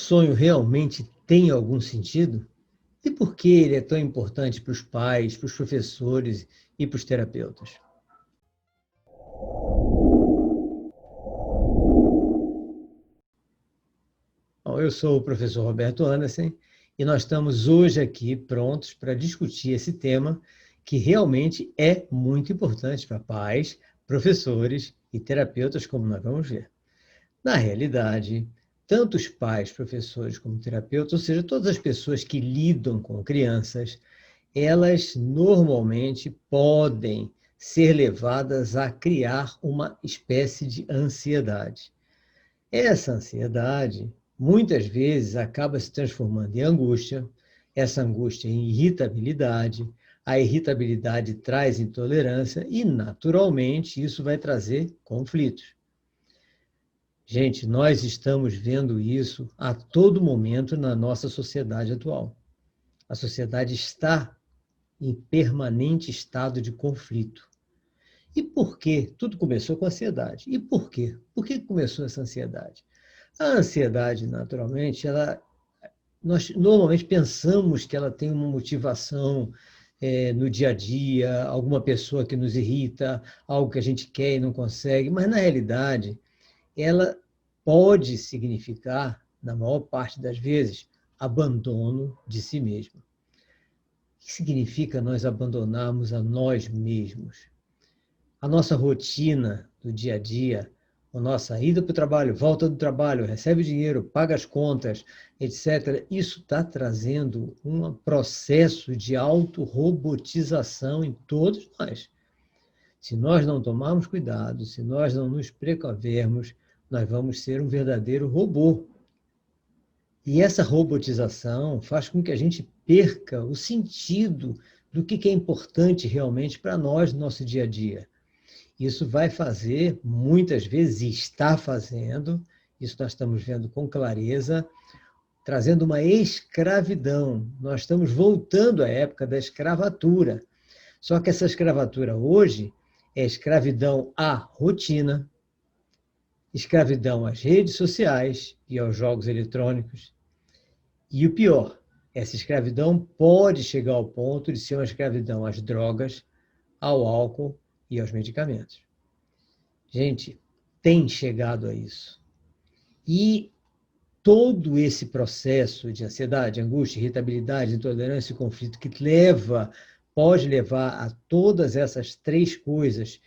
sonho realmente tem algum sentido? E por que ele é tão importante para os pais, para os professores e para os terapeutas? Bom, eu sou o professor Roberto Andersen e nós estamos hoje aqui prontos para discutir esse tema que realmente é muito importante para pais, professores e terapeutas, como nós vamos ver. Na realidade, tanto os pais, professores como terapeutas, ou seja, todas as pessoas que lidam com crianças, elas normalmente podem ser levadas a criar uma espécie de ansiedade. Essa ansiedade, muitas vezes, acaba se transformando em angústia, essa angústia em irritabilidade, a irritabilidade traz intolerância e, naturalmente, isso vai trazer conflitos. Gente, nós estamos vendo isso a todo momento na nossa sociedade atual. A sociedade está em permanente estado de conflito. E por quê? Tudo começou com a ansiedade. E por quê? Por que começou essa ansiedade? A ansiedade, naturalmente, nós normalmente pensamos que ela tem uma motivação no dia a dia, alguma pessoa que nos irrita, algo que a gente quer e não consegue, mas na realidade ela pode significar, na maior parte das vezes, abandono de si mesmo. O que significa nós abandonarmos a nós mesmos? A nossa rotina do dia a dia, a nossa ida para o trabalho, volta do trabalho, recebe dinheiro, paga as contas, etc., isso está trazendo um processo de autorrobotização em todos nós. Se nós não tomarmos cuidado, se nós não nos precavermos, nós vamos ser um verdadeiro robô. E essa robotização faz com que a gente perca o sentido do que é importante realmente para nós no nosso dia a dia. Isso vai fazer, muitas vezes, e está fazendo, isso nós estamos vendo com clareza, trazendo uma escravidão. Nós estamos voltando à época da escravatura. Só que essa escravatura hoje é escravidão à rotina, escravidão às redes sociais e aos jogos eletrônicos. E o pior, essa escravidão pode chegar ao ponto de ser uma escravidão às drogas, ao álcool e aos medicamentos. Gente, tem chegado a isso. E todo esse processo de ansiedade, angústia, irritabilidade, intolerância e conflito que pode levar a todas essas três coisas,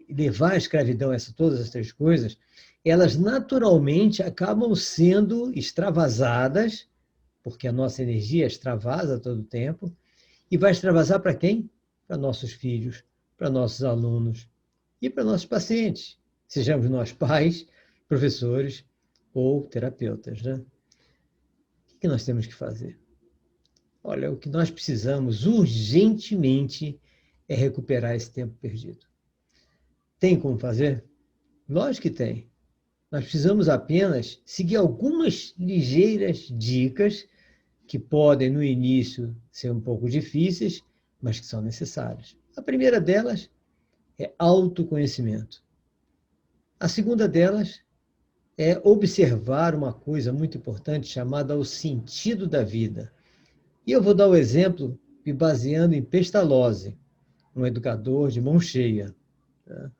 levar à escravidão todas essas três coisas, elas naturalmente acabam sendo extravasadas, porque a nossa energia extravasa todo o tempo, e vai extravasar para quem? Para nossos filhos, para nossos alunos e para nossos pacientes, sejamos nós pais, professores ou terapeutas, né? O que nós temos que fazer? Olha, o que nós precisamos urgentemente é recuperar esse tempo perdido. Tem como fazer? Lógico que tem. Nós precisamos apenas seguir algumas ligeiras dicas que podem, no início, ser um pouco difíceis, mas que são necessárias. A primeira delas é autoconhecimento. A segunda delas é observar uma coisa muito importante chamada o sentido da vida. E eu vou dar o exemplo me baseando em Pestalozzi, um educador de mão cheia. Tá?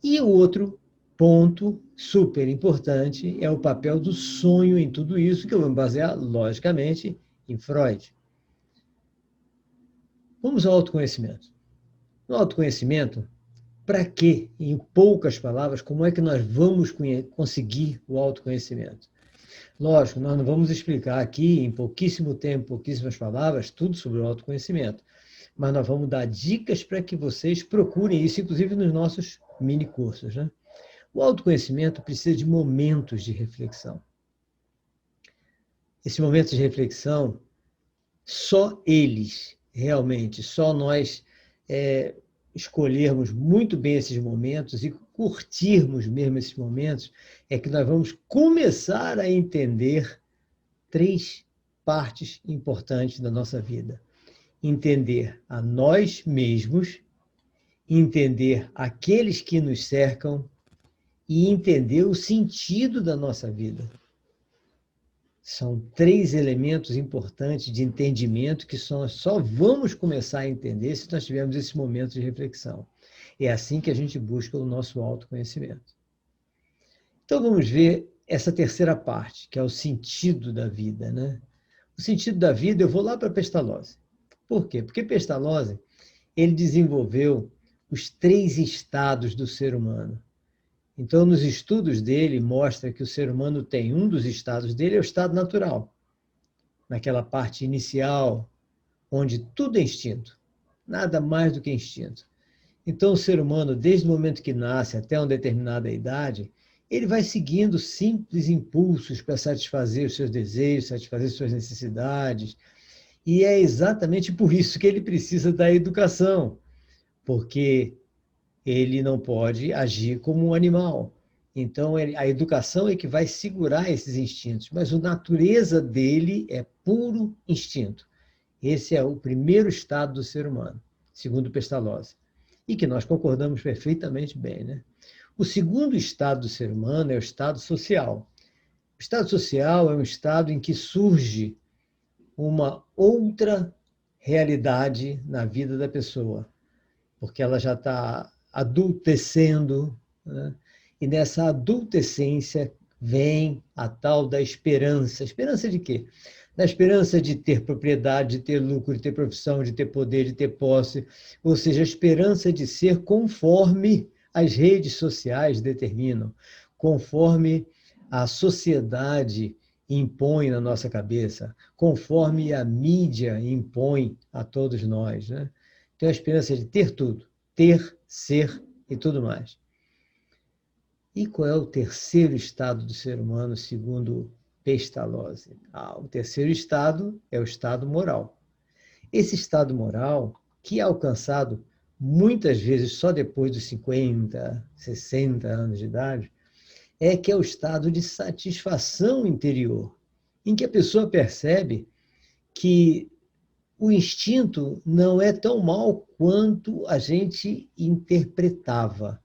E o outro ponto super importante é o papel do sonho em tudo isso, que eu vou me basear, logicamente, em Freud. Vamos ao autoconhecimento. No autoconhecimento, para quê? Em poucas palavras, como é que nós vamos conseguir o autoconhecimento? Lógico, nós não vamos explicar aqui, em pouquíssimo tempo, pouquíssimas palavras, tudo sobre o autoconhecimento, mas nós vamos dar dicas para que vocês procurem isso, inclusive nos nossos mini cursos, né? O autoconhecimento precisa de momentos de reflexão. Esses momentos de reflexão, só eles, realmente, só nós escolhermos muito bem esses momentos e curtirmos mesmo esses momentos, é que nós vamos começar a entender três partes importantes da nossa vida. Entender a nós mesmos, entender aqueles que nos cercam e entender o sentido da nossa vida. São 3 elementos importantes de entendimento que só vamos começar a entender se nós tivermos esse momento de reflexão. É assim que a gente busca o nosso autoconhecimento. Então vamos ver essa terceira parte, que é o sentido da vida, né? O sentido da vida, eu vou lá para Pestalozzi. Por quê? Porque Pestalozzi, ele desenvolveu os 3 estados do ser humano. Então, nos estudos dele, mostra que o ser humano tem um dos estados dele, é o estado natural, naquela parte inicial, onde tudo é instinto, nada mais do que instinto. Então, o ser humano, desde o momento que nasce até uma determinada idade, ele vai seguindo simples impulsos para satisfazer os seus desejos, satisfazer suas necessidades. E é exatamente por isso que ele precisa da educação, porque ele não pode agir como um animal. Então, a educação é que vai segurar esses instintos, mas a natureza dele é puro instinto. Esse é o primeiro estado do ser humano, segundo Pestalozzi, e que nós concordamos perfeitamente bem, né? O segundo estado do ser humano é o estado social. O estado social é um estado em que surge uma outra realidade na vida da pessoa, porque ela já está adultecendo, né? E nessa adultescência vem a tal da esperança. Esperança de quê? Da esperança de ter propriedade, de ter lucro, de ter profissão, de ter poder, de ter posse, ou seja, a esperança de ser conforme as redes sociais determinam, conforme a sociedade impõe na nossa cabeça, conforme a mídia impõe a todos nós, né? Então, a esperança de ter tudo, ter, ser e tudo mais. E qual é o terceiro estado do ser humano, segundo Pestalozzi? O terceiro estado é o estado moral. Esse estado moral, que é alcançado muitas vezes só depois dos 50, 60 anos de idade, é que é o estado de satisfação interior, em que a pessoa percebe que o instinto não é tão mal quanto a gente interpretava,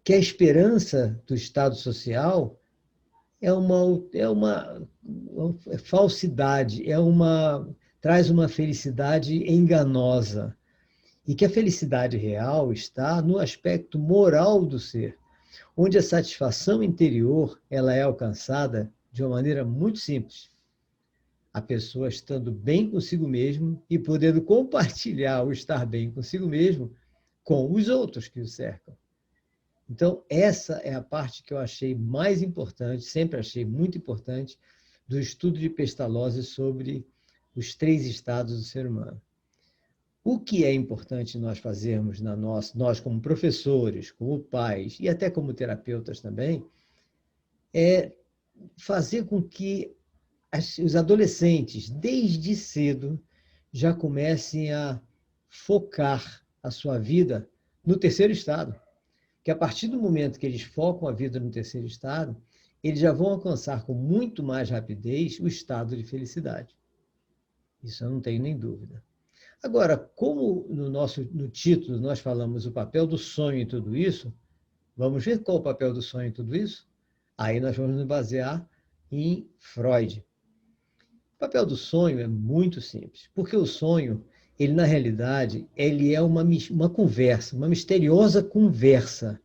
que a esperança do estado social é uma falsidade, traz uma felicidade enganosa, e que a felicidade real está no aspecto moral do ser, onde a satisfação interior ela é alcançada de uma maneira muito simples. A pessoa estando bem consigo mesmo e podendo compartilhar o estar bem consigo mesmo com os outros que o cercam. Então, essa é a parte que eu achei mais importante, sempre achei muito importante, do estudo de Pestalozzi sobre os 3 estados do ser humano. O que é importante nós fazermos nós como professores, como pais e até como terapeutas também, é fazer com que os adolescentes, desde cedo, já comecem a focar a sua vida no terceiro estado. Que a partir do momento que eles focam a vida no terceiro estado, eles já vão alcançar com muito mais rapidez o estado de felicidade. Isso eu não tenho nem dúvida. Agora, como no título nós falamos o papel do sonho em tudo isso, vamos ver qual é o papel do sonho em tudo isso? Aí nós vamos nos basear em Freud. O papel do sonho é muito simples, porque o sonho, ele na realidade, ele é uma conversa, uma misteriosa conversa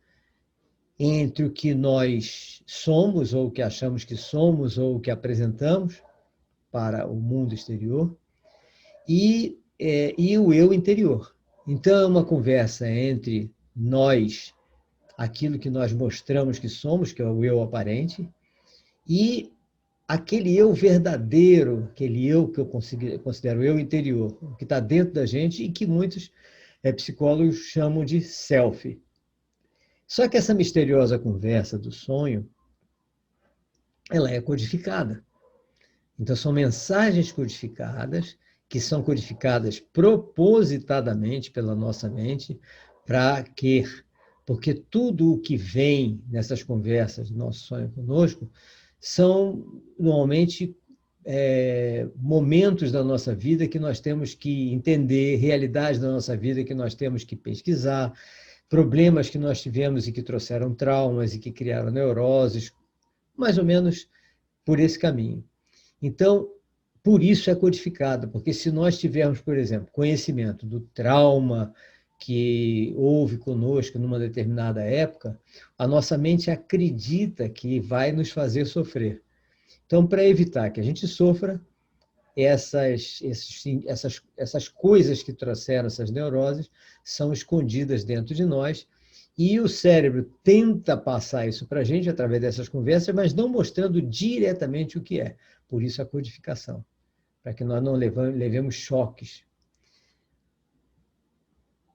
entre o que nós somos, ou o que achamos que somos, ou o que apresentamos para o mundo exterior, e o eu interior. Então, é uma conversa entre nós, aquilo que nós mostramos que somos, que é o eu aparente, e aquele eu verdadeiro, aquele eu que eu considero eu interior, que está dentro da gente e que muitos psicólogos chamam de self. Só que essa misteriosa conversa do sonho, ela é codificada. Então, são mensagens codificadas, que são codificadas propositadamente pela nossa mente, para quê? Porque tudo o que vem nessas conversas do nosso sonho conosco são, normalmente, momentos da nossa vida que nós temos que entender, realidades da nossa vida que nós temos que pesquisar, problemas que nós tivemos e que trouxeram traumas e que criaram neuroses, mais ou menos por esse caminho. Então, por isso é codificado, porque se nós tivermos, por exemplo, conhecimento do trauma que houve conosco numa determinada época, a nossa mente acredita que vai nos fazer sofrer. Então, para evitar que a gente sofra, essas coisas que trouxeram essas neuroses são escondidas dentro de nós e o cérebro tenta passar isso para a gente através dessas conversas, mas não mostrando diretamente o que é. Por isso a codificação, para que nós não levemos choques.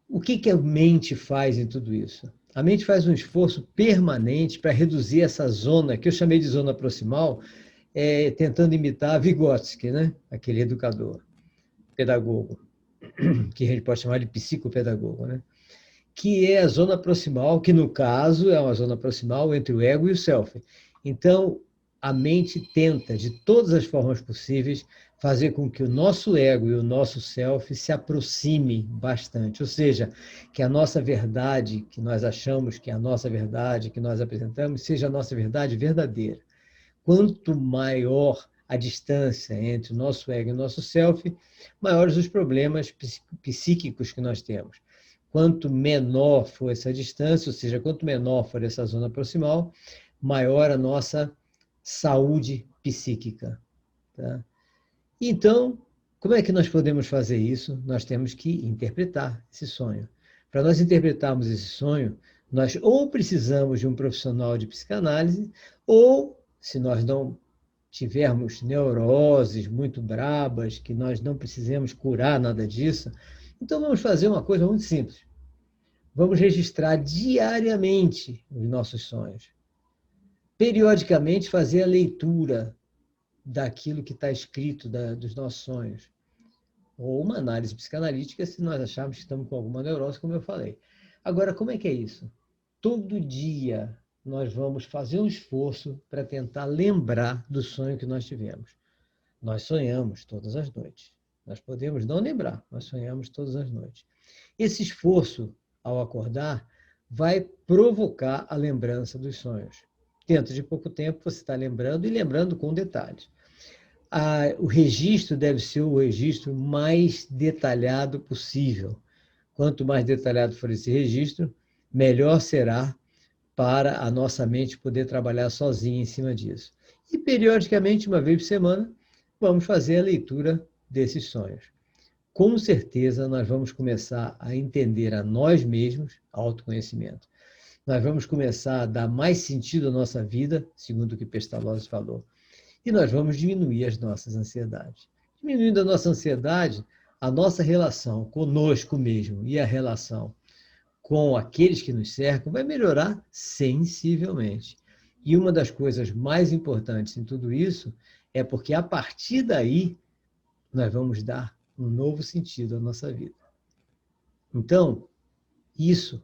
O que a mente faz em tudo isso? A mente faz um esforço permanente para reduzir essa zona, que eu chamei de zona proximal, tentando imitar Vygotsky, né? Aquele educador, pedagogo, que a gente pode chamar de psicopedagogo, né? Que é a zona proximal, que no caso é uma zona proximal entre o ego e o self. Então, a mente tenta, de todas as formas possíveis, fazer com que o nosso ego e o nosso self se aproxime bastante, ou seja, que a nossa verdade, que nós achamos que é a nossa verdade, que nós apresentamos, seja a nossa verdade verdadeira. Quanto maior a distância entre o nosso ego e o nosso self, maiores os problemas psíquicos que nós temos. Quanto menor for essa distância, ou seja, quanto menor for essa zona proximal, maior a nossa saúde psíquica. Tá? Então, como é que nós podemos fazer isso? Nós temos que interpretar esse sonho. Para nós interpretarmos esse sonho, nós ou precisamos de um profissional de psicanálise, ou, se nós não tivermos neuroses muito brabas, que nós não precisemos curar nada disso, então vamos fazer uma coisa muito simples. Vamos registrar diariamente os nossos sonhos. Periodicamente fazer a leitura daquilo que está escrito dos nossos sonhos. Ou uma análise psicanalítica, se nós acharmos que estamos com alguma neurose, como eu falei. Agora, como é que é isso? Todo dia nós vamos fazer um esforço para tentar lembrar do sonho que nós tivemos. Nós sonhamos todas as noites. Nós podemos não lembrar, mas sonhamos todas as noites. Esse esforço, ao acordar, vai provocar a lembrança dos sonhos. Dentro de pouco tempo, você está lembrando e lembrando com detalhes. O registro deve ser o registro mais detalhado possível. Quanto mais detalhado for esse registro, melhor será para a nossa mente poder trabalhar sozinha em cima disso. E, periodicamente, uma vez por semana, vamos fazer a leitura desses sonhos. Com certeza, nós vamos começar a entender a nós mesmos, autoconhecimento. Nós vamos começar a dar mais sentido à nossa vida, segundo o que Pestalozzi falou, e nós vamos diminuir as nossas ansiedades. Diminuindo a nossa ansiedade, a nossa relação conosco mesmo e a relação com aqueles que nos cercam vai melhorar sensivelmente. E uma das coisas mais importantes em tudo isso é porque, a partir daí, nós vamos dar um novo sentido à nossa vida. Então, isso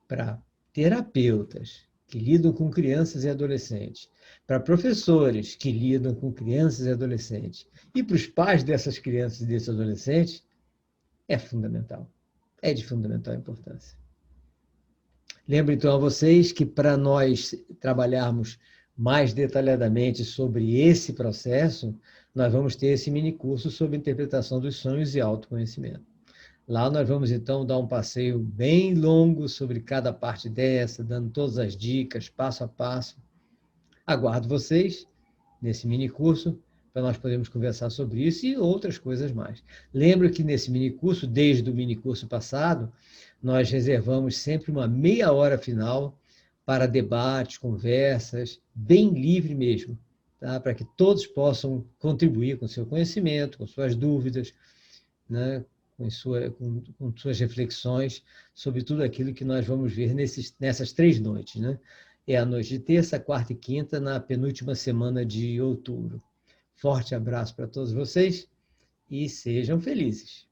para terapeutas que lidam com crianças e adolescentes, para professores que lidam com crianças e adolescentes, e para os pais dessas crianças e desses adolescentes, é fundamental. É de fundamental importância. Lembro então a vocês que, para nós trabalharmos mais detalhadamente sobre esse processo, nós vamos ter esse mini curso sobre interpretação dos sonhos e autoconhecimento. Lá nós vamos então dar um passeio bem longo sobre cada parte dessa, dando todas as dicas, passo a passo. Aguardo vocês nesse mini curso para nós podermos conversar sobre isso e outras coisas mais. Lembro que nesse mini curso, desde o mini curso passado, nós reservamos sempre uma meia hora final para debates, conversas, bem livre mesmo, tá? Para que todos possam contribuir com seu conhecimento, com suas dúvidas, né? com suas reflexões sobre tudo aquilo que nós vamos ver nessas 3 noites. Né? É a noite de terça, quarta e quinta, na penúltima semana de outubro. Forte abraço para todos vocês e sejam felizes.